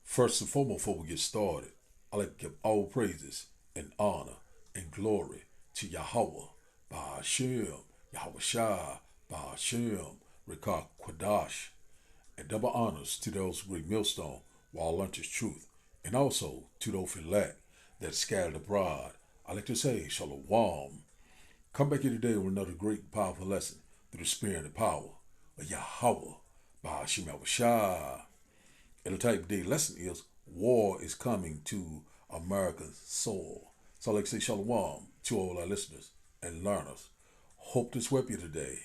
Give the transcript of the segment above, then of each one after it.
First and foremost, before we get started, I like to give all praises and honor and glory to Yahweh, Ba'ashem, Yahweh Shai, Ba'ashem, Rekah Kwadash, and double honors to those who read millstone while learnt his truth, and also to those elect that scattered abroad. I like to say, Shalom. Come back here today with another great, powerful lesson through the spirit and power of Yahweh, Ba'ashem Yahweh Shai. And the type of day lesson is war is coming to America's soul. So I'd like to say shalom to all our listeners and learners. Hope to sweep you today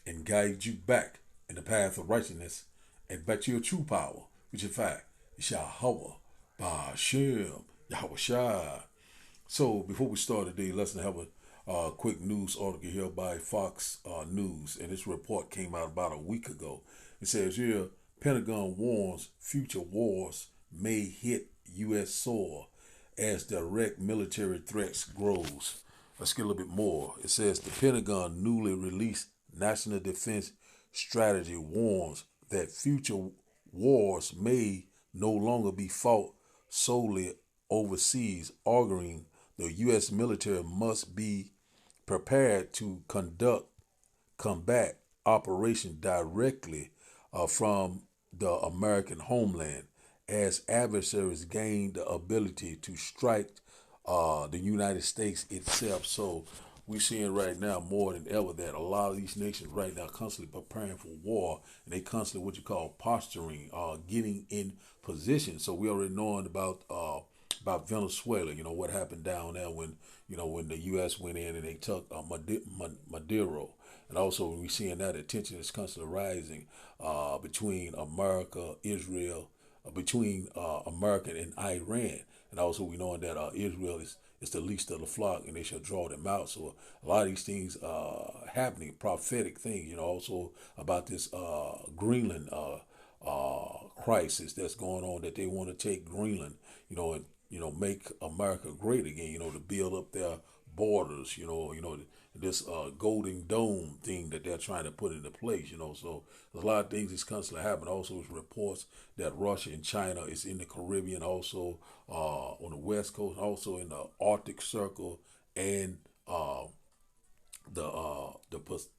and guide you back in the path of righteousness and back to your true power, which in fact is Yahweh, Ba'ashem, Yahweh Shai. So before we start today's lesson, I have a quick news article here by Fox News, and this report came out about a week ago. It says here, Pentagon warns future wars may hit U.S. soil as direct military threats grows. Let's get a little bit more. It says the Pentagon newly released National Defense Strategy warns that future wars may no longer be fought solely overseas, arguing the U.S. military must be prepared to conduct combat operations directly from the American homeland as adversaries gain the ability to strike the United States itself. So we're seeing right now more than ever that a lot of these nations right now constantly preparing for war, and they constantly what you call posturing, getting in position. So we already knowing about Venezuela. You know what happened down there when when the U.S. went in and they took Maduro. And also, we're seeing that attention is constantly rising between America, Israel, between America and Iran. And also, we know that Israel is the least of the flock, and they shall draw them out. So a lot of these things happening, prophetic things. Also about this Greenland crisis that's going on, that they want to take Greenland, and make America great again. To build up their borders. This golden dome thing that they're trying to put into place. So there's a lot of things that's constantly happening. Also, there's reports that Russia and China is in the Caribbean, also on the West Coast, also in the Arctic Circle, and the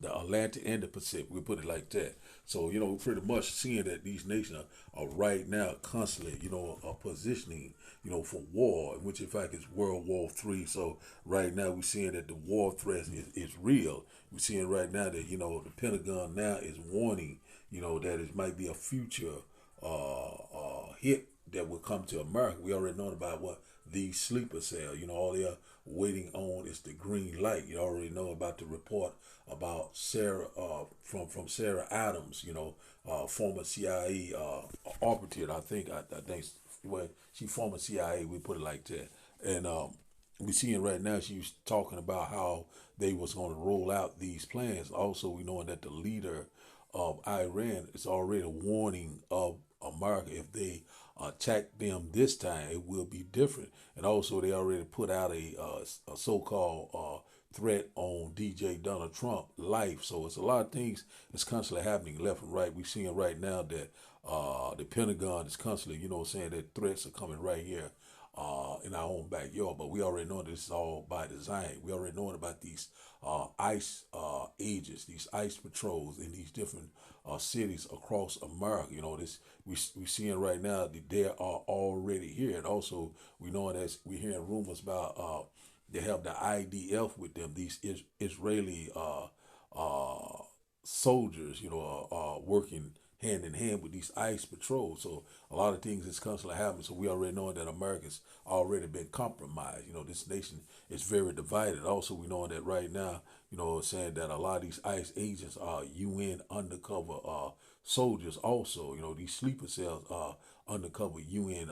Atlantic and the Pacific. We put it like that. So we're pretty much seeing that these nations are right now constantly are positioning for war, which in fact is World War III. So right now we're seeing that the war threat is real. We're seeing right now that the Pentagon now is warning that it might be a future hit that will come to America. We already know about what these sleeper cells. All they're waiting on is the green light. You already know about the report about Sarah from Sarah Adams. Former CIA operative. I think well, she former CIA. We put it like that, and we seeing right now she's talking about how they was going to roll out these plans. Also, we knowing that the leader of Iran is already warning of America if they attack them this time, it will be different. And also, they already put out a so-called threat on DJ Donald Trump life. So it's a lot of things that's constantly happening left and right. We're seeing right now that the Pentagon is constantly, saying that threats are coming right here in our own backyard. But we already know this is all by design. We already know about these ICE agents, these ICE patrols in these different cities across America. This we seeing right now that they are already here, and also we know that we're hearing rumors about they have the IDF with them. These Israeli soldiers, working hand in hand with these ICE patrols. So a lot of things is constantly happening. So we already know that America's already been compromised. This nation is very divided. Also, we know that right now, saying that a lot of these ICE agents are UN undercover soldiers. Also, these sleeper cells are undercover UN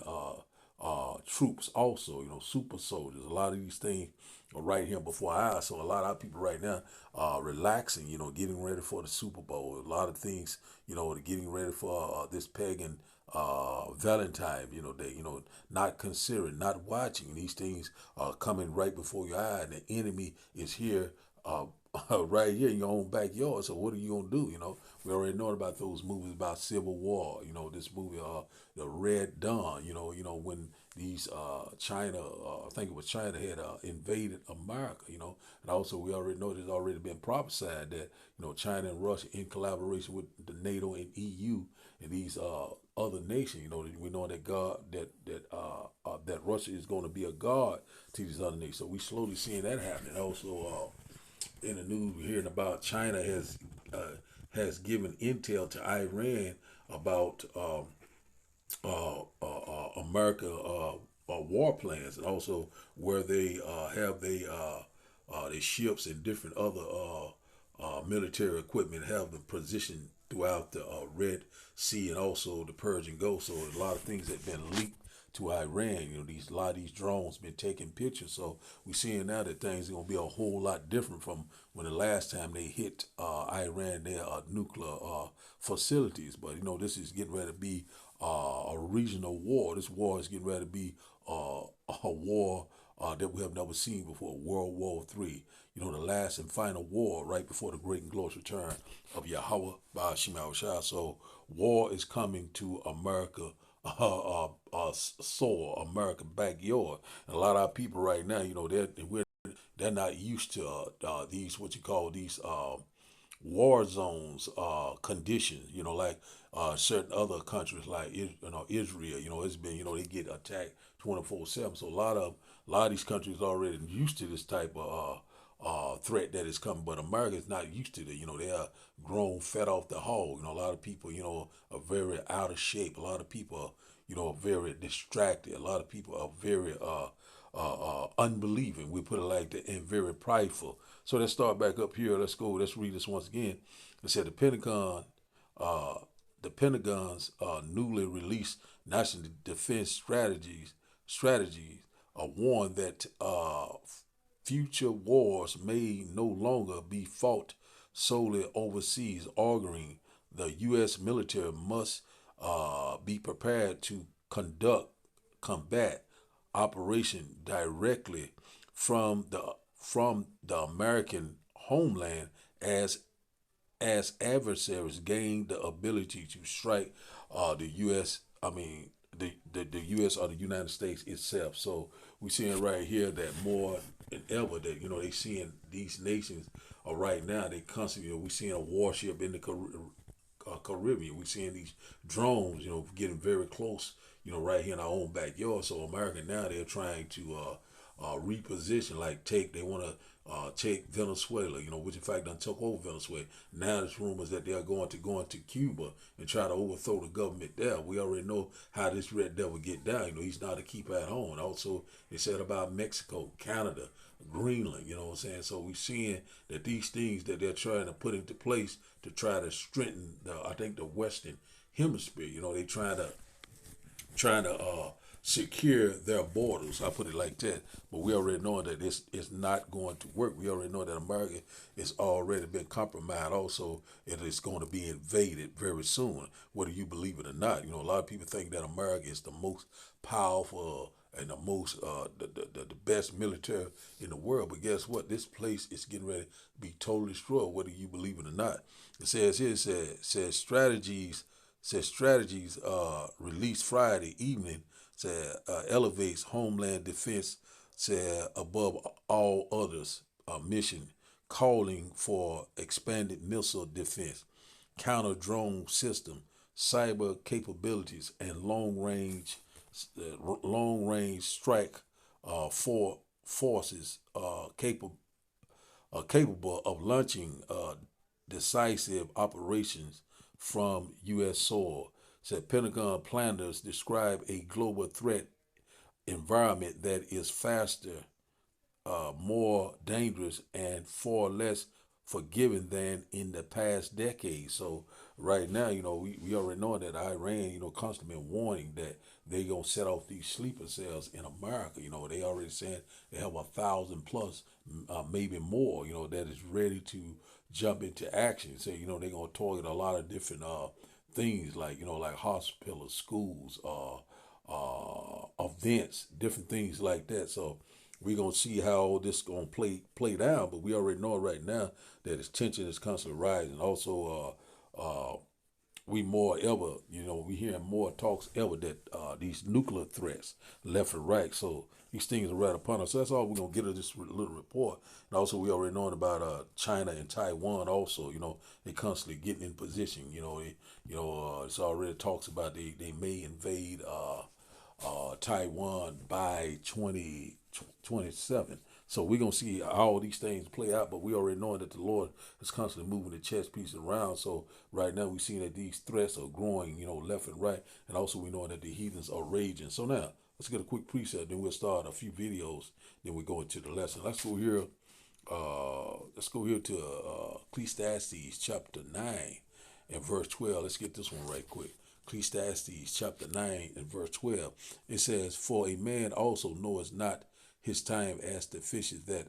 troops. Also, super soldiers. A lot of these things are right here before our eyes. So a lot of our people right now are relaxing. Getting ready for the Super Bowl. A lot of things. Getting ready for this pagan Valentine, day, not considering, not watching. These things are coming right before your eye, and the enemy is here right here in your own backyard. So what are you gonna do? We already know about those movies about Civil War. This movie, the Red Dawn. When these China, I think it was China, had invaded America. And also we already know there's already been prophesied that China and Russia, in collaboration with the NATO and EU and these other nations, we know that that Russia is going to be a guard to these other nations. So we slowly seeing that happening. Also, in the news, we're hearing about China has given intel to Iran about America war plans, and also where they have their ships and different other military equipment have been positioned throughout the Red Sea and also the Persian Gulf. So a lot of things have been leaked to Iran. A lot of these drones been taking pictures. So we're seeing now that things are gonna be a whole lot different from when the last time they hit Iran their nuclear facilities. But this is getting ready to be a regional war. This war is getting ready to be a war that we have never seen before. World War III. The last and final war right before the great and glorious return of Yahweh Ba'ashim Shah. So war is coming to America soil, American backyard. And a lot of our people right now, they're not used to these what you call these war zones conditions. Like certain other countries like Israel. It's been they get attacked 24/7. So a lot of these countries are already used to this type of threat that is coming, but America is not used to it. They are grown fed off the hog. A lot of people, are very out of shape. A lot of people, are very distracted. A lot of people are very unbelieving. We put it like that, and very prideful. So let's start back up here. Let's go. Let's read this once again. It said uh, the Pentagon's newly released national defense strategies warn that future wars may no longer be fought solely overseas, arguing the U.S. military must be prepared to conduct combat operation directly from the American homeland as adversaries gain the ability to strike the U.S. I mean, the U.S. or the United States itself. So we're seeing right here that more than ever that they seeing these nations right now. They constantly we're seeing a warship in the Caribbean. We're seeing these drones getting very close. Right here in our own backyard. So America now they're trying to reposition, like they want to take Venezuela, which in fact done took over Venezuela. Now there's rumors that they are going to Cuba and try to overthrow the government there. We already know how this red devil get down. He's not a keeper at home. Also, they said about Mexico, Canada, Greenland, what I'm saying? So we're seeing that these things that they're trying to put into place to try to strengthen the Western hemisphere, they trying to secure their borders. I put it like that. But we already know that this is not going to work. We already know that America is already been compromised. Also, it is going to be invaded very soon, whether you believe it or not. A lot of people think that America is the most powerful and the most the best military in the world. But guess what? This place is getting ready to be totally destroyed, whether you believe it or not. It says here, strategies released Friday evening said elevates Homeland Defense said above all others mission, calling for expanded missile defense, counter drone system, cyber capabilities, and long range strike for forces capable of launching decisive operations from U.S. soil. Said Pentagon planners describe a global threat environment that is faster, more dangerous, and far less forgiving than in the past decade. So right now, we already know that Iran, constantly been warning that they gonna set off these sleeper cells in America. They already saying they have 1,000 plus, maybe more. That is ready to jump into action. So they gonna target a lot of different things like like hospitals, schools, events, different things like that. So we're gonna see how all this gonna play down. But we already know right now that its tension is constantly rising. Also, we more ever, we hearing more talks ever that these nuclear threats left and right. So these things are right upon us. So that's all we're gonna get of this little report. And also, we already knowing about China and Taiwan. Also, they constantly getting in position. It's already talks about they may invade Taiwan by 2027. So we're going to see how all these things play out, but we already know that the Lord is constantly moving the chess pieces around. So right now we're seeing that these threats are growing, left and right. And also we know that the heathens are raging. So now let's get a quick preset, then we'll start a few videos, then we go into the lesson. Let's go here. Let's go here to Ecclesiastes chapter 9 and verse 12. Let's get this one right quick. Ecclesiastes chapter 9 and verse 12. It says, "For a man also knoweth not his time as the fishes that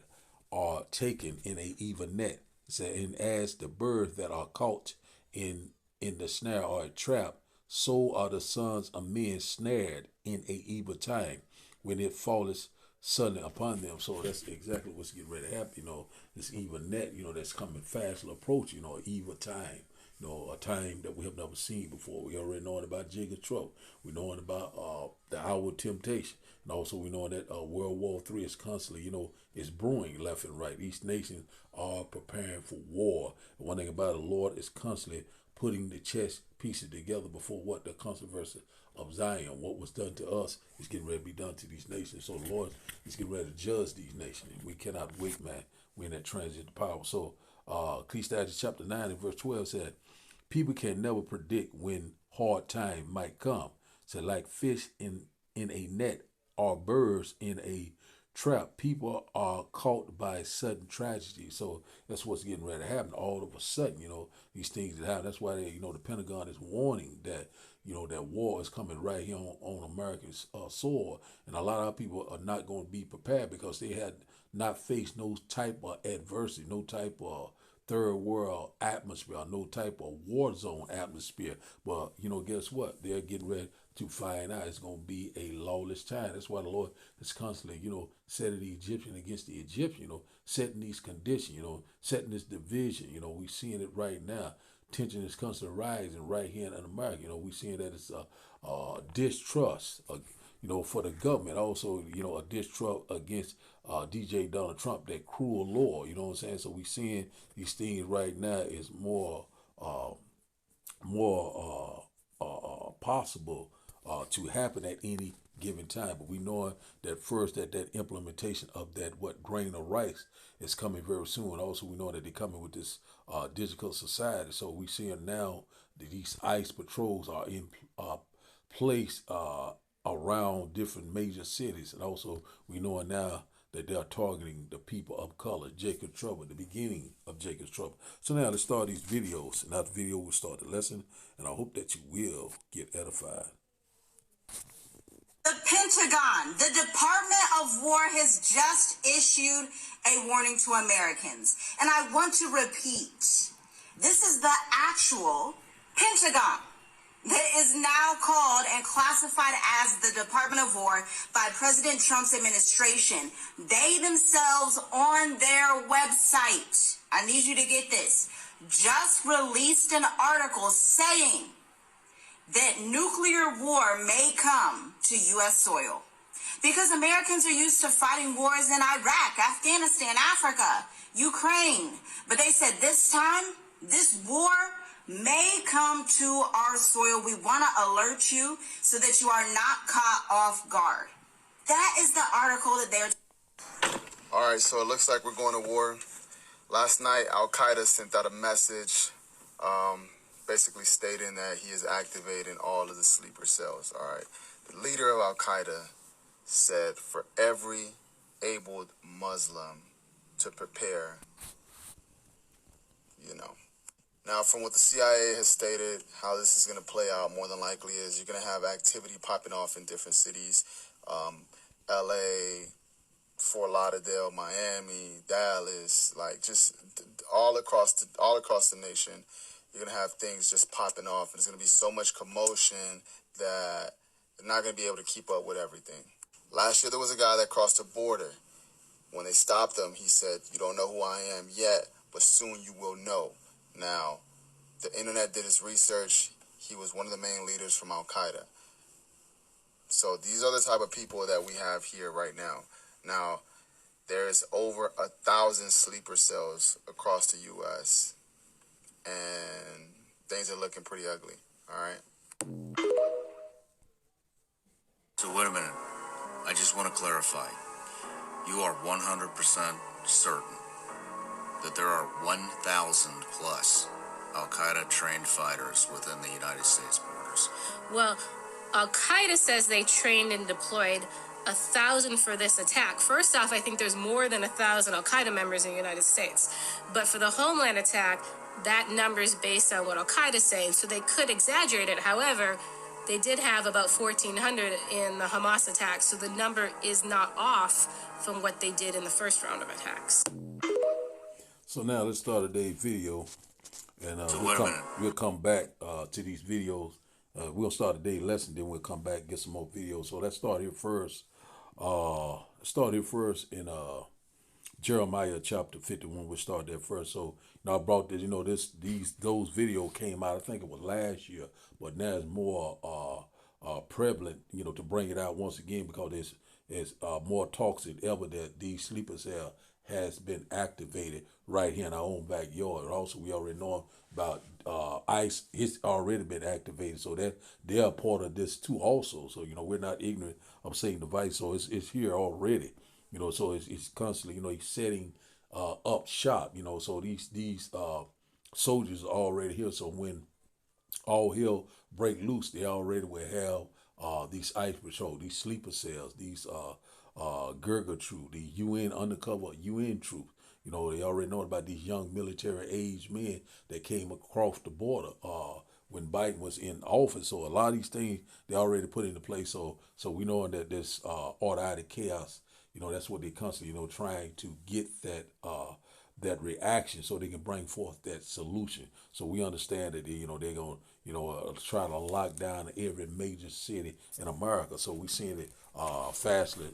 are taken in a evil net. It said, and as the birds that are caught in the snare or a trap, so are the sons of men snared in a evil time, when it falleth suddenly upon them." So that's exactly what's getting ready to happen. This evil net, that's coming fast and approach, evil time. A time that we have never seen before. We already knowing about Jacob's trouble. We knowing about the hour of temptation. And also we know that World War III is constantly, is brewing left and right. Each nation are preparing for war. And one thing about the Lord is constantly putting the chess pieces together before what the controversy of Zion, what was done to us, is getting ready to be done to these nations. So the Lord is getting ready to judge these nations. We cannot wait, man. We're in that transit power. So Ecclesiastes chapter 9 and verse 12 said, people can never predict when hard time might come. So like fish in a net or birds in a trap, people are caught by sudden tragedy. So that's what's getting ready to happen. All of a sudden, these things that happen. That's why the Pentagon is warning that, that war is coming right here on American soil. And a lot of people are not going to be prepared because they had not faced no type of adversity, no type of third world atmosphere, no type of war zone atmosphere. But guess what? They're getting ready to find out it's going to be a lawless time. That's why the Lord is constantly, setting the Egyptian against the Egyptian, setting these conditions, setting this division. We're seeing it right now. Tension is constantly rising right here in America. We're seeing that it's a distrust, for the government. Also, a distrust against DJ Donald Trump, that cruel law. You know what I'm saying? So we seeing these things right now is more possible to happen at any given time. But we know that first that implementation of that grain of rice is coming very soon. Also, we know that they're coming with this digital society. So we seeing now that these ICE patrols are in place around different major cities, and also we know now that they are targeting the people of color. Jacob's trouble, the beginning of Jacob's trouble. So now let's start these videos. And after the video, we'll start the lesson, and I hope that you will get edified. The Pentagon, the Department of War, has just issued a warning to Americans. And I want to repeat, this is the actual Pentagon that is now called and classified as the Department of War by President Trump's administration. They themselves on their website, I need you to get this, just released an article saying that nuclear war may come to U.S. soil. Because Americans are used to fighting wars in Iraq, Afghanistan, Africa, Ukraine. But they said this time, this war may come to our soil. We want to alert you so that you are not caught off guard. That is the article that they're... All right, so it looks like we're going to war. Last night, Al-Qaeda sent out a message basically stating that he is activating all of the sleeper cells. All right. The leader of Al-Qaeda said for every abled Muslim to prepare, Now, from what the CIA has stated, how this is going to play out more than likely is you're going to have activity popping off in different cities, LA, Fort Lauderdale, Miami, Dallas, like just all across the nation. You're going to have things just popping off, and there's going to be so much commotion that they're not going to be able to keep up with everything. Last year, there was a guy that crossed the border. When they stopped him, he said, "You don't know who I am yet, but soon you will know." Now, the internet did its research. He was one of the main leaders from Al-Qaeda. So these are the type of people that we have here right now. Now, there's over 1,000 sleeper cells across the U.S., and things are looking pretty ugly, all right? So wait a minute. I just want to clarify. You are 100% certain that there are 1,000 plus Al-Qaeda trained fighters within the United States borders? Well, Al-Qaeda says they trained and deployed 1,000 for this attack. First off, I think there's more than 1,000 Al-Qaeda members in the United States. But for the Homeland attack, that number is based on what Al-Qaeda is saying, so they could exaggerate it. However, they did have about 1,400 in the Hamas attack, so the number is not off from what they did in the first round of attacks. So now let's start today's video, and we'll come back to these videos. We'll start today's lesson, then we'll come back and get some more videos. So let's start here first. In Jeremiah chapter 51. We'll start there first. So I brought this. Those videos came out. I think it was last year, but now it's more prevalent. To bring it out once again because it's more talks than ever that these sleeper cell has been activated right here in our own backyard. Also, we already know about ICE. It's already been activated, so that they are part of this too also. So we're not ignorant of Satan device. So it's here already. So it's constantly, he's setting up shop. So these soldiers are already here. So when all hell break loose, they already will have these ICE patrol, these sleeper cells, these Gurga troop, the UN undercover UN troops. They already know about these young military age men that came across the border when Biden was in office. So a lot of these things they already put into place. So we know that this order out of chaos. That's what they constantly, trying to get that reaction so they can bring forth that solution. So we understand that they're going to try to lock down every major city in America. So we're seeing it fastly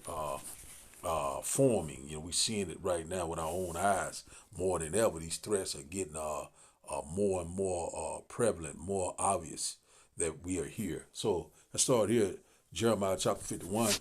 forming. We're seeing it right now with our own eyes more than ever. These threats are getting more and more prevalent, more obvious that we are here. So let's start here, Jeremiah chapter 51.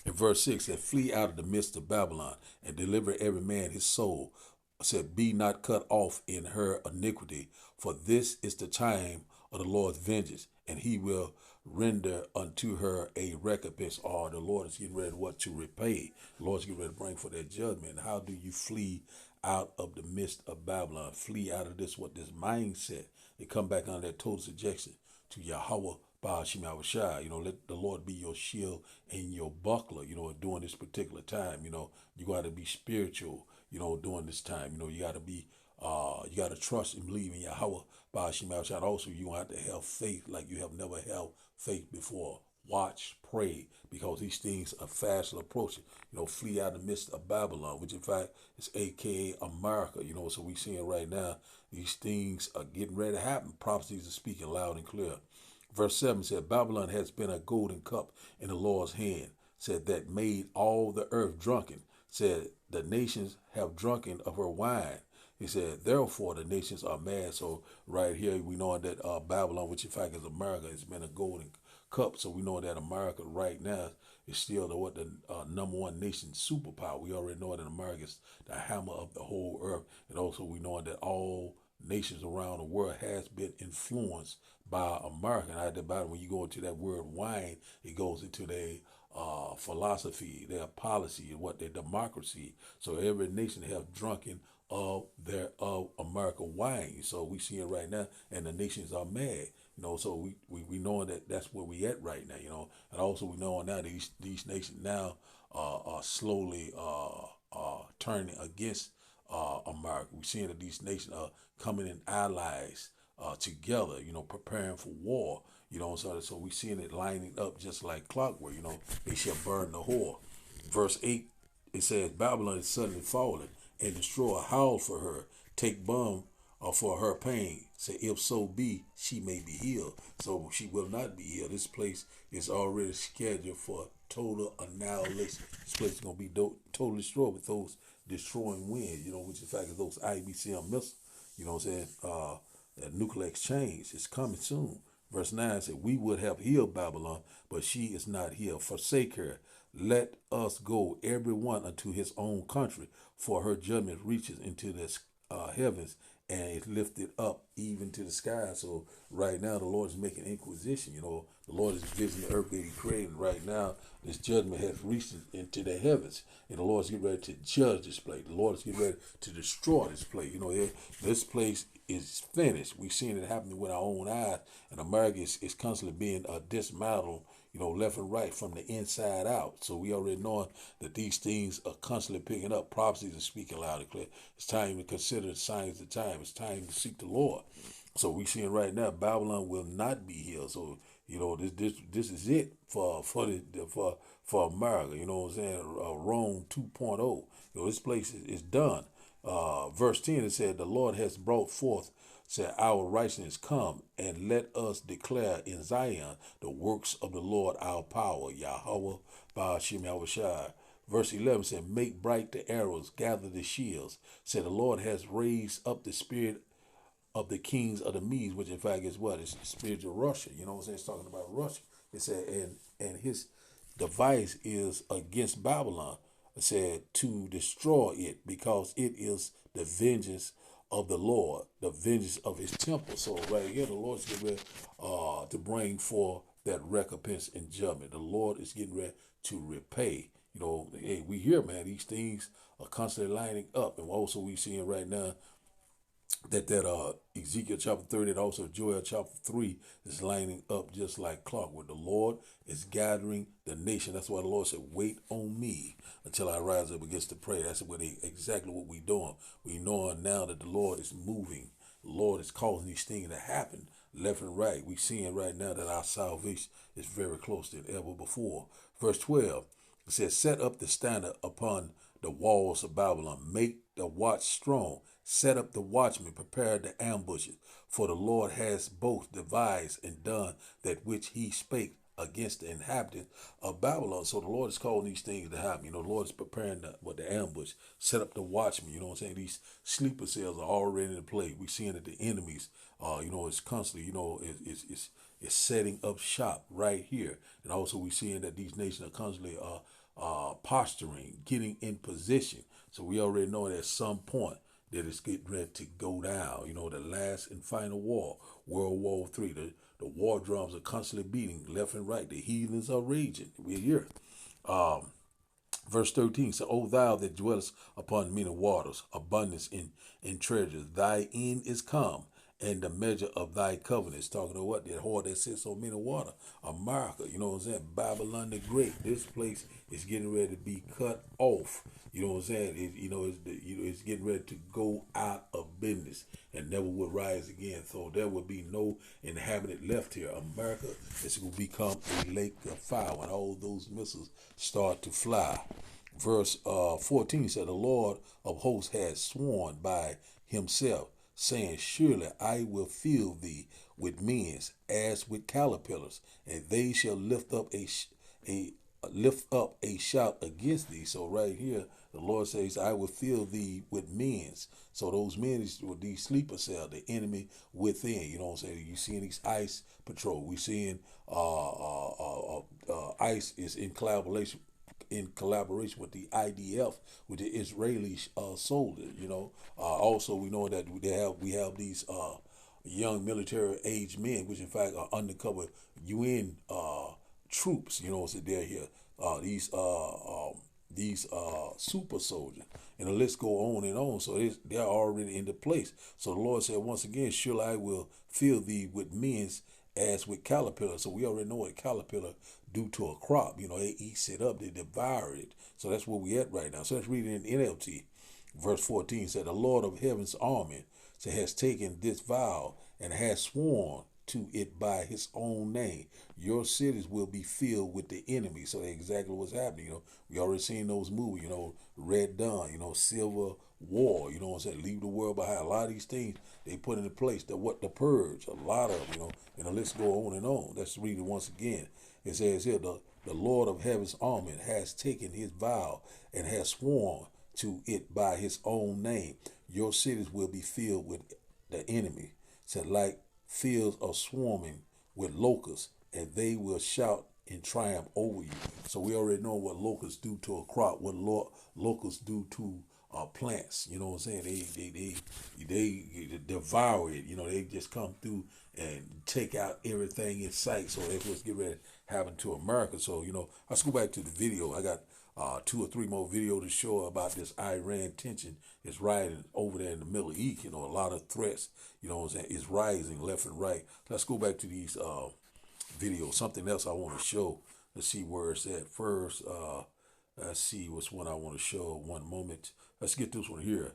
In verse 6, that flee out of the midst of Babylon and deliver every man his soul. Said, be not cut off in her iniquity, for this is the time of the Lord's vengeance, and he will render unto her a recompense. Or the Lord is getting ready to repay. The Lord is getting ready to bring for that judgment. How do you flee out of the midst of Babylon? Flee out of this mindset. They come back under that total subjection to Yahweh. Let the Lord be your shield and your buckler, during this particular time. You got to be spiritual, during this time. You got to be, you got to trust and believe in Yahweh. Also, you have to have faith like you have never held faith before. Watch, pray, because these things are fast approaching. Flee out of the midst of Babylon, which in fact is AKA America. So we seeing right now, these things are getting ready to happen. Prophecies are speaking loud and clear. Verse 7 said, Babylon has been a golden cup in the Lord's hand, said, that made all the earth drunken. Said, the nations have drunken of her wine. He said, therefore the nations are mad. So right here we know that Babylon, which in fact is America, has been a golden cup. So we know that America right now is still the number one nation superpower. We already know that America is the hammer of the whole earth. And also we know that all nations around the world has been influenced by America. And at the bottom, when you go into that word wine, it goes into their philosophy, their policy, and their democracy. So every nation have drunken of America wine. So we see it right now, and the nations are mad. So we know that that's where we at right now. And also we know now these nations now are slowly turning against America. We're seeing that these nations are coming in allies together, preparing for war, so we're seeing it lining up just like clockwork, they shall burn the whore. Verse 8, it says, Babylon is suddenly fallen, and destroy a house for her. Take bomb for her pain. Say, if so be, she may be healed. So she will not be healed. This place is already scheduled for total annihilation. This place is going to be totally destroyed with those destroying winds, which in fact is those IBCM missiles, you know what I'm saying? That nuclear exchange is coming soon. Verse 9 said, we would have healed Babylon, but she is not healed. Forsake her. Let us go, every one unto his own country, for her judgment reaches into the heavens and is lifted up even to the sky. So right now the Lord is making inquisition. The Lord is visiting the earth that he created. And right now this judgment has reached into the heavens. And the Lord is getting ready to judge this place. The Lord is getting ready to destroy this place. This place is finished. We've seen it happening with our own eyes. And America is constantly being dismantled, left and right from the inside out. So we already know that these things are constantly picking up. Prophecies are speaking loud and clear. It's time to consider the signs of the time. It's time to seek the Lord. So we seeing right now Babylon will not be healed. So this is it for America. You know what I'm saying? Rome 2.0. This place is done. Verse 10 it said, the Lord has brought forth, said, our righteousness come, and let us declare in Zion the works of the Lord our power. Yahweh Ba'ashem Yahushai. Verse 11 said, make bright the arrows, gather the shields. Said, the Lord has raised up the spirit of the kings of the Medes, which in fact is what? It's the spirit of Russia. You know what I'm saying? It's talking about Russia. It said, and his device is against Babylon. It said, to destroy it, because it is the vengeance of the Lord, the vengeance of his temple. So right here, the Lord's getting ready to bring forth that recompense and judgment. The Lord is getting ready to repay. Hey, we hear, man, these things are constantly lining up. And also we seeing right now that Ezekiel chapter 30 and also Joel chapter 3 is lining up just like clockwork. The Lord is gathering the nation. That's why the Lord said, wait on me until I rise up against the prey. That's exactly what we're doing. We know now that the Lord is moving. The Lord is causing these things to happen left and right. We're seeing right now that our salvation is very close than ever before. Verse 12, it says, set up the standard upon the walls of Babylon. Make the watch strong. Set up the watchmen, prepare the ambushes. For the Lord has both devised and done that which he spake against the inhabitants of Babylon. So the Lord is calling these things to happen. The Lord is preparing the ambush, set up the watchmen. You know what I'm saying? These sleeper cells are already in play. We're seeing that the enemies, it's constantly, it's setting up shop right here. And also we're seeing that these nations are constantly posturing, getting in position. So we already know that at some point that it's getting ready to go down. The last and final war, World War III. The war drums are constantly beating left and right. The heathens are raging. We're here. Verse 13 says, O thou that dwellest upon many waters, abundance in treasures, thy end is come, and the measure of thy covenants. Talking about what? That whore that sits on many water. America, you know what I'm saying? Babylon the Great. This place is getting ready to be cut off. You know what I'm saying? It's getting ready to go out of business and never will rise again. So there will be no inhabitant left here. America is going to become a lake of fire when all those missiles start to fly. Verse 14 said, the Lord of hosts has sworn by himself, saying, surely I will fill thee with men as with caterpillars, and they shall lift up a shout against thee. So right here, the Lord says, I will fill thee with men. So those men is these sleeper cells, the enemy within. You know what I'm saying? You seeing these ICE patrol. We seeing ICE is in collaboration with the IDF, with the Israeli soldiers. Also we know that we have these young military age men, which in fact are undercover UN troops. So they're here. These super soldiers, and the list go on and on. So they're already into place. So the Lord said once again, surely I will fill thee with men as with caterpillars. So we already know what caterpillar do to a crop. They eat it up, they devour it. So that's where we at right now. So let's read it in NLT. Verse 14 said, the Lord of heaven's army has taken this vow and has sworn to it by his own name. Your cities will be filled with the enemy. So that's exactly what's happening. We already seen those movies, Red Dawn, Civil war. You know what I'm saying? Leave the world behind. A lot of these things they put into place. The purge. A lot of them. And the list go on and on. Let's read it once again. It says here, the Lord of Heaven's army has taken his vow and has sworn to it by his own name. Your cities will be filled with the enemy. Said like fields are swarming with locusts, and they will shout in triumph over you. So we already know what locusts do to a crop, what locusts do to plants. You know what I'm saying? They devour it. They just come through and take out everything in sight. So that's what's getting ready to happen to America. So let's go back to the video. I got 2 or 3 more videos to show about this Iran tension is rising over there in the Middle East. A lot of threats. You know what I'm saying? It's rising left and right. Let's go back to these videos. Something else I want to show. Let's see where it's at first. Let's see what's one I want to show. One moment. Let's get this one here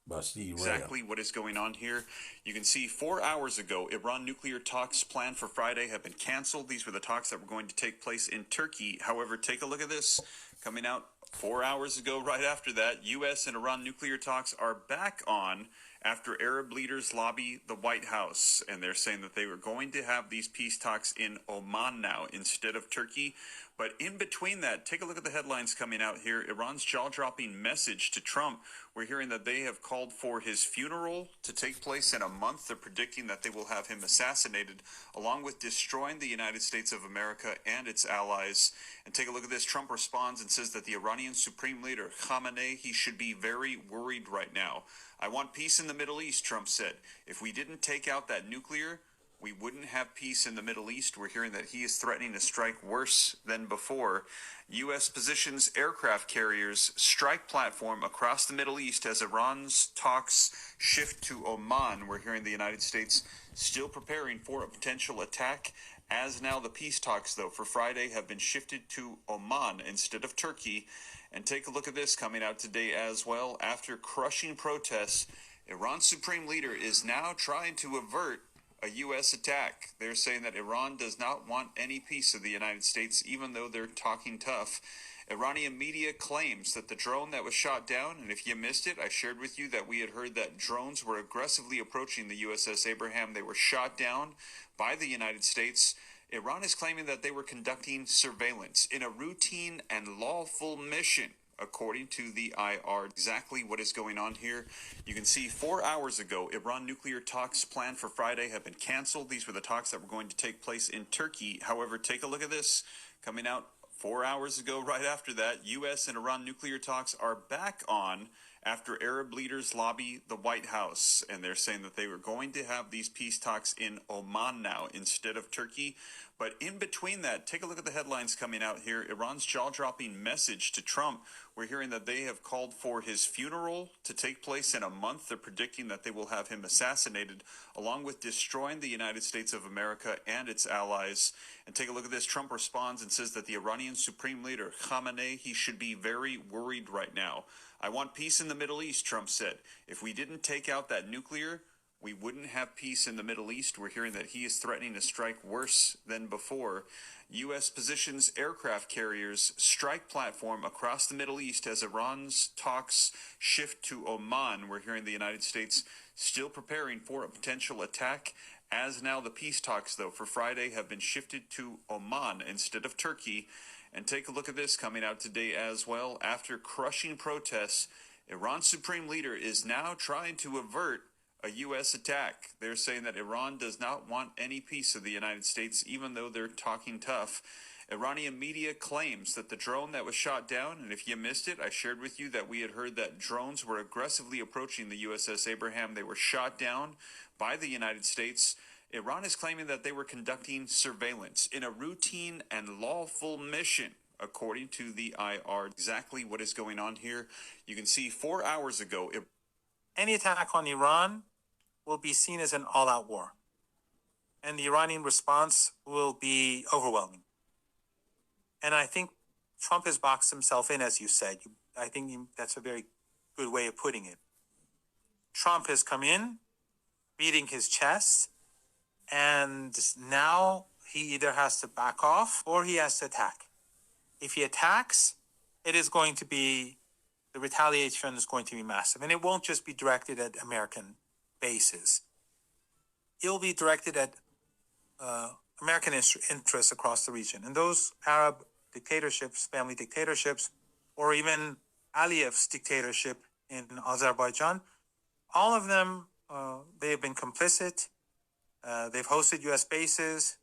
by Steve Ram. Exactly what is going on here. You can see 4 hours ago, Iran nuclear talks planned for Friday have been canceled. These were the talks that were going to take place in Turkey. However, take a look at this. Coming out 4 hours ago, right after that, U.S. and Iran nuclear talks are back on after Arab leaders lobby the White House. And they're saying that they were going to have these peace talks in Oman now instead of Turkey. But in between that, take a look at the headlines coming out here. Iran's jaw-dropping message to Trump. We're hearing that they have called for his funeral to take place in a month. They're predicting that they will have him assassinated, along with destroying the United States of America and its allies. And take a look at this. Trump responds and says that the Iranian Supreme Leader, Khamenei, he should be very worried right now. I want peace in the Middle East, Trump said. If we didn't take out that nuclear, we wouldn't have peace in the Middle East. We're hearing that he is threatening to strike worse than before. U.S. positions aircraft carriers strike platform across the Middle East as Iran's talks shift to Oman. We're hearing the United States still preparing for a potential attack. As now the peace talks, though, for Friday have been shifted to Oman instead of Turkey. And take a look at this coming out today as well. After crushing protests, Iran's supreme leader is now trying to avert a U.S. attack. They're saying that Iran does not want any piece of the United States, even though they're talking tough. Iranian media claims that the drone that was shot down, and if you missed it, I shared with you that we had heard that drones were aggressively approaching the USS Abraham. They were shot down by the United States. Iran is claiming that they were conducting surveillance in a routine and lawful mission, according to the IR. Exactly what is going on here. You can see 4 hours ago, Iran nuclear talks planned for Friday have been canceled. These were the talks that were going to take place in Turkey. However, take a look at this. Coming out 4 hours ago, right after that, U.S. and Iran nuclear talks are back on after Arab leaders lobby the White House. And they're saying that they were going to have these peace talks in Oman now instead of Turkey. But in between that, take a look at the headlines coming out here. Iran's jaw-dropping message to Trump. We're hearing that they have called for his funeral to take place in a month. They're predicting that they will have him assassinated, along with destroying the United States of America and its allies. And take a look at this. Trump responds and says that the Iranian Supreme Leader, Khamenei, he should be very worried right now. I want peace in the Middle East, Trump said. If we didn't take out that nuclear, we wouldn't have peace in the Middle East. We're hearing that he is threatening to strike worse than before. U.S. positions aircraft carriers strike platform across the Middle East as Iran's talks shift to Oman. We're hearing the United States still preparing for a potential attack. As now the peace talks, though, for Friday have been shifted to Oman instead of Turkey. And take a look at this coming out today as well. After crushing protests, Iran's supreme leader is now trying to avert a U.S. attack. They're saying that Iran does not want any piece of the United States, even though they're talking tough. Iranian media claims that the drone that was shot down, and if you missed it, I shared with you that we had heard that drones were aggressively approaching the USS Abraham. They were shot down by the United States. Iran is claiming that they were conducting surveillance in a routine and lawful mission, according to the IR. Exactly what is going on here. You can see 4 hours ago, any attack on Iran will be seen as an all-out war, and the Iranian response will be overwhelming. And I think Trump has boxed himself in, as you said. I think that's a very good way of putting it. Trump has come in, beating his chest, and now he either has to back off or he has to attack. If he attacks, it is going to be the retaliation is going to be massive. And it won't just be directed at American bases. It will be directed at American interests across the region. And those Arab dictatorships, family dictatorships, or even Aliyev's dictatorship in Azerbaijan, all of them, they have been complicit. They've hosted U.S. bases,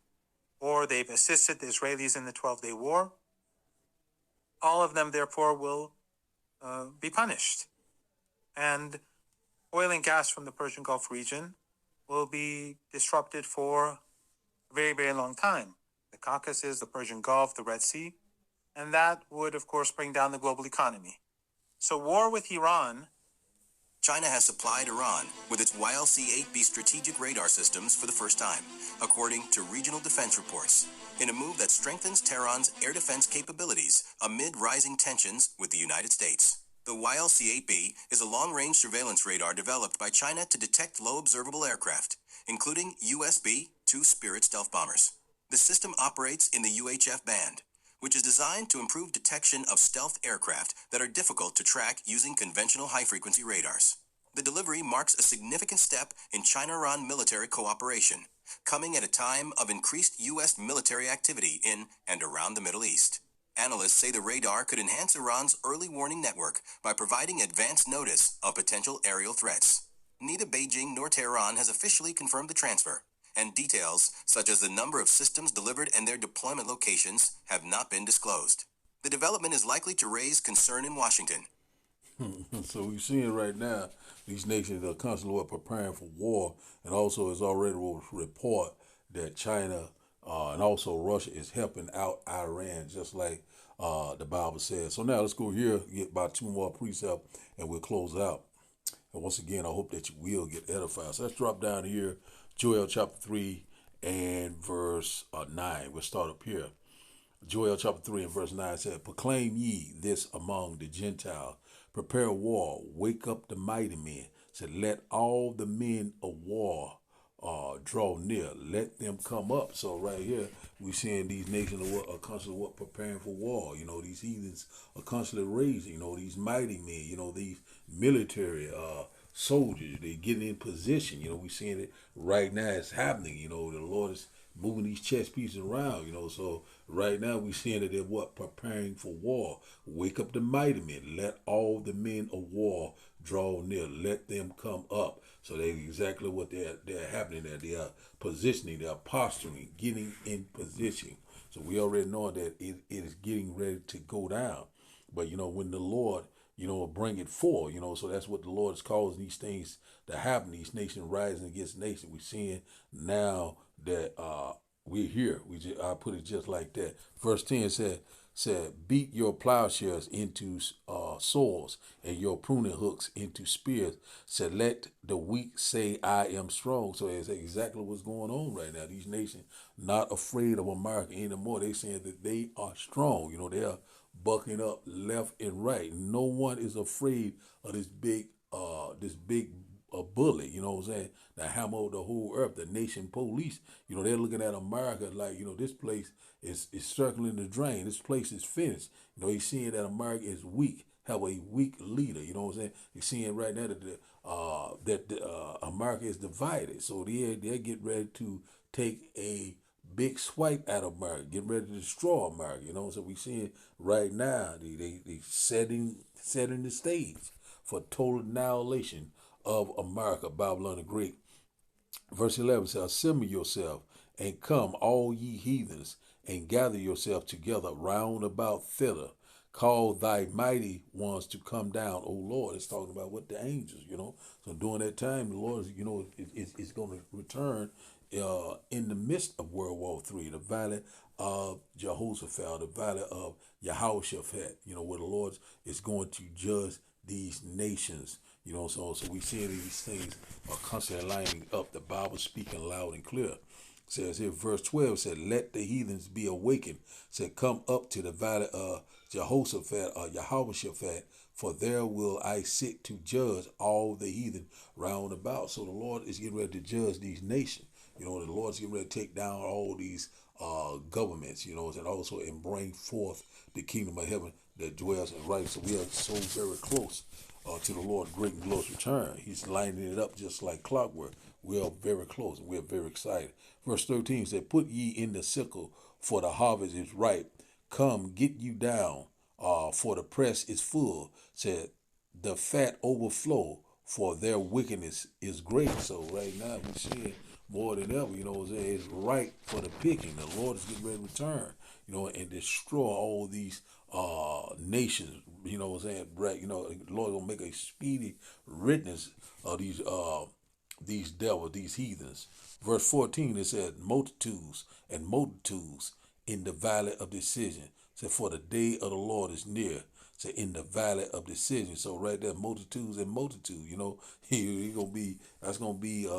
or they've assisted the Israelis in the 12-day war. All of them, therefore, will be punished. And oil and gas from the Persian Gulf region will be disrupted for a very, very long time. The Caucasus, the Persian Gulf, the Red Sea, and that would, of course, bring down the global economy. So war with Iran. China has supplied Iran with its YLC-8B strategic radar systems for the first time, according to regional defense reports, in a move that strengthens Tehran's air defense capabilities amid rising tensions with the United States. The YLC-8B is a long-range surveillance radar developed by China to detect low observable aircraft, including USB-2 Spirit stealth bombers. The system operates in the UHF band, which is designed to improve detection of stealth aircraft that are difficult to track using conventional high-frequency radars. The delivery marks a significant step in China-Iran military cooperation, coming at a time of increased U.S. military activity in and around the Middle East. Analysts say the radar could enhance Iran's early warning network by providing advance notice of potential aerial threats. Neither Beijing nor Tehran has officially confirmed the transfer, and details such as the number of systems delivered and their deployment locations have not been disclosed. The development is likely to raise concern in Washington. So we're seeing right now these nations are constantly preparing for war, and also it's already a report that China and also Russia is helping out Iran, just like the Bible says. So now let's go here, get about 2 more precepts, and we'll close out. And once again, I hope that you will get edified. So let's drop down here, Joel chapter 3 and verse 9. We'll start up here. Joel chapter 3 and verse 9 said, "Proclaim ye this among the Gentiles. Prepare war. Wake up the mighty men. Said, let all the men of war draw near. Let them come up." So right here, we're seeing these nations are constantly preparing for war. You know, these heathens are constantly raising. You know, these mighty men. You know, these military soldiers. They getting in position. You know, we're seeing it right now. It's happening. You know, the Lord is moving these chess pieces around, you know. So right now we're seeing that they're preparing for war. Wake up the mighty men. Let all the men of war draw near. Let them come up. So that's exactly what they're happening there. They are positioning, they are posturing, getting in position. So we already know that it is getting ready to go down. But you know, when the Lord, you know, bring it forth, you know, so that's what the Lord is causing these things to happen. These nations rising against nations. We're seeing now that we're here. I put it just like that. Verse 10 said, "Beat your plowshares into swords and your pruning hooks into spears." Said, "Let the weak say, I am strong." So that's exactly what's going on right now. These nations not afraid of America anymore. They saying that they are strong. You know, they are bucking up left and right. No one is afraid of this big bully, you know what I'm saying, that hammer of the whole earth, the nation police. You know, they're looking at America like, you know, this place is circling the drain. This place is finished. You know, he's seeing that America is weak, have a weak leader. You know what I'm saying? He's seeing right now that America is divided. So they're getting ready to take a big swipe at America, getting ready to destroy America. You know, so we seeing right now they setting the stage for total annihilation of America, Babylon the Great. Verse 11 says, "Assemble yourself and come, all ye heathens, and gather yourself together round about thither. Call thy mighty ones to come down, O Lord." It's talking about what the angels, you know. So during that time, the Lord, you know, is going to return in the midst of World War III, the valley of Jehoshaphat, the valley of Jehoshaphat, you know, where the Lord is going to judge these nations. You know, so we see these things are constantly lining up. The Bible speaking loud and clear. It says here, verse 12 said, "Let the heathens be awakened." Said, "Come up to the valley of Jehoshaphat or Jehoshaphat, for there will I sit to judge all the heathen round about." So the Lord is getting ready to judge these nations. You know, the Lord's getting ready to take down all these governments, and also and bring forth the kingdom of heaven that dwells in right. So we are so very close to the Lord, great and glorious return. He's lining it up just like clockwork. We are very close and we are very excited. Verse 13 said, "Put ye in the sickle, for the harvest is ripe. Come, get you down, for the press is full." Said, "The fat overflow, for their wickedness is great." So right now we're seeing more than ever, it's right for the picking. The Lord is getting ready to return, and destroy all these nations, right, the Lord gonna make a speedy riddance of these devils, these heathens. Verse 14, it said, "Multitudes and multitudes in the valley of decision." Said, "For the day of the Lord is near." Say, "In the valley of decision." So right there, multitudes and multitudes, he gonna be, that's gonna be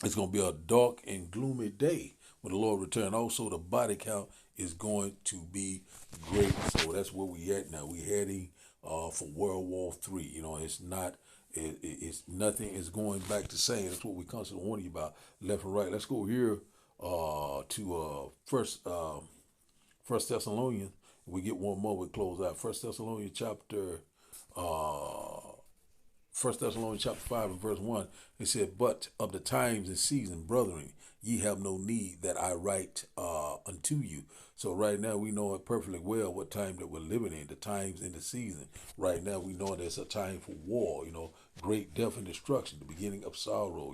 it's going to be a dark and gloomy day when the Lord returns. Also, the body count is going to be great. So that's where we at now. We heading for World War III. It's not. It's nothing is going back to same. That's what we constantly warning you about, left and right. Let's go here to First Thessalonians. We get one more. We close out. First Thessalonians chapter. 1 Thessalonians chapter 5 and verse 1, it said, "But of the times and season, brethren, ye have no need that I write unto you." So right now we know it perfectly well what time that we're living in, the times and the season. Right now we know there's a time for war, great death and destruction, the beginning of sorrow,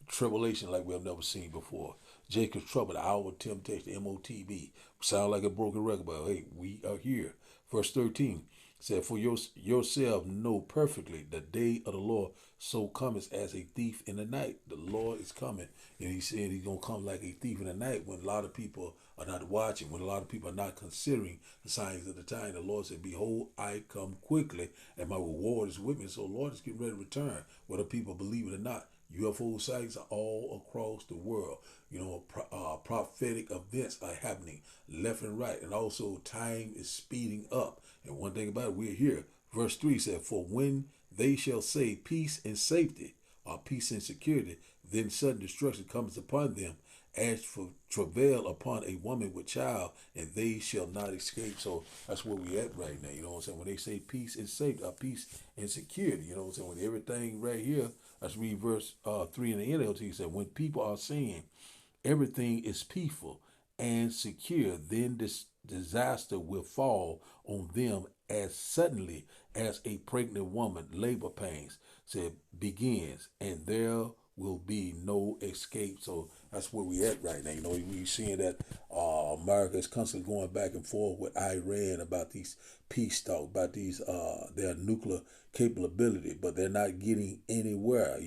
tribulation like we have never seen before. Jacob's trouble, the hour of temptation, MOTB. Sound like a broken record, but hey, we are here. Verse 13 said, "For yourself know perfectly the day of the Lord so cometh as a thief in the night." The Lord is coming, and he said he's going to come like a thief in the night when a lot of people are not watching, when a lot of people are not considering the signs of the time. The Lord said, "Behold, I come quickly, and my reward is with me." So the Lord is getting ready to return, whether people believe it or not. UFO sightings are all across the world. Prophetic events are happening left and right. And also time is speeding up. And one thing about it, we're here. Verse 3 said, "For when they shall say peace and safety, or peace and security, then sudden destruction comes upon them, as for travail upon a woman with child, and they shall not escape." So that's where we at right now. You know what I'm saying? When they say peace and safety, or peace and security, you know what I'm saying? When everything right here, let's read verse 3 in the NLT, said, "When people are saying everything is peaceful and secure, then this disaster will fall on them as suddenly as a pregnant woman labor pains said begins, and there will be no escape." So that's where we at right now. We seeing that America is constantly going back and forth with Iran about these peace talk, about these their nuclear capability, but they're not getting anywhere.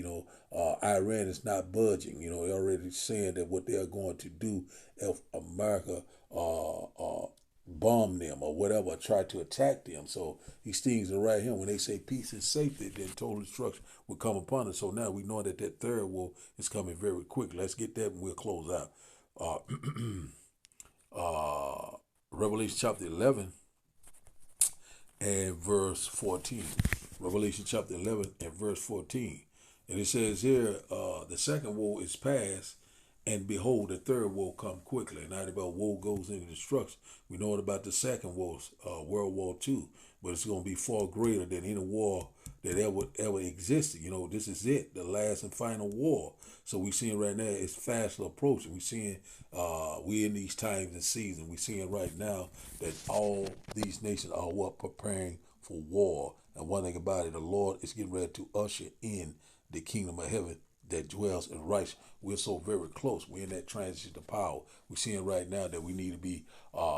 Iran is not budging. They're already saying that what they're going to do if America bomb them or whatever, try to attack them. So these things are right here. When they say peace and safety, then total destruction will come upon us. So now we know that third war is coming very quick. Let's get that and we'll close out. Revelation chapter 11 and verse 14. Revelation chapter 11 and verse 14. And it says here, the second woe is past, and behold, the third woe come quickly. And now about woe goes into destruction. We know about the second war, World War II, but it's going to be far greater than any war that ever existed. This is it, the last and final war. So we're seeing right now it's fast approaching. We're seeing we in these times and seasons. We're seeing right now that all these nations are preparing for war. And one thing about it, the Lord is getting ready to usher in the kingdom of heaven that dwells in righteousness. We're so very close. We're in that transition to power. We're seeing right now that we need to be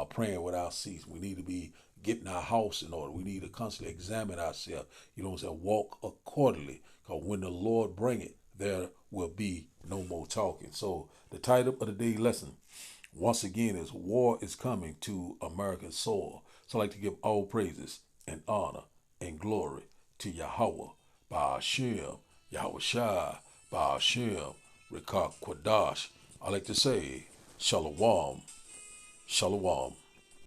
praying without ceasing. We need to be getting our house in order. We need to constantly examine ourselves. Walk accordingly. Because when the Lord bring it, there will be no more talking. So the title of the day lesson, once again, is "War is Coming to American Soil." So I'd like to give all praises and honor and glory to Yahweh, Ba'ashem, Yahweh Shai, Ba'ashem, Rekah Kwadash. I like to say, Shalom, Shalom.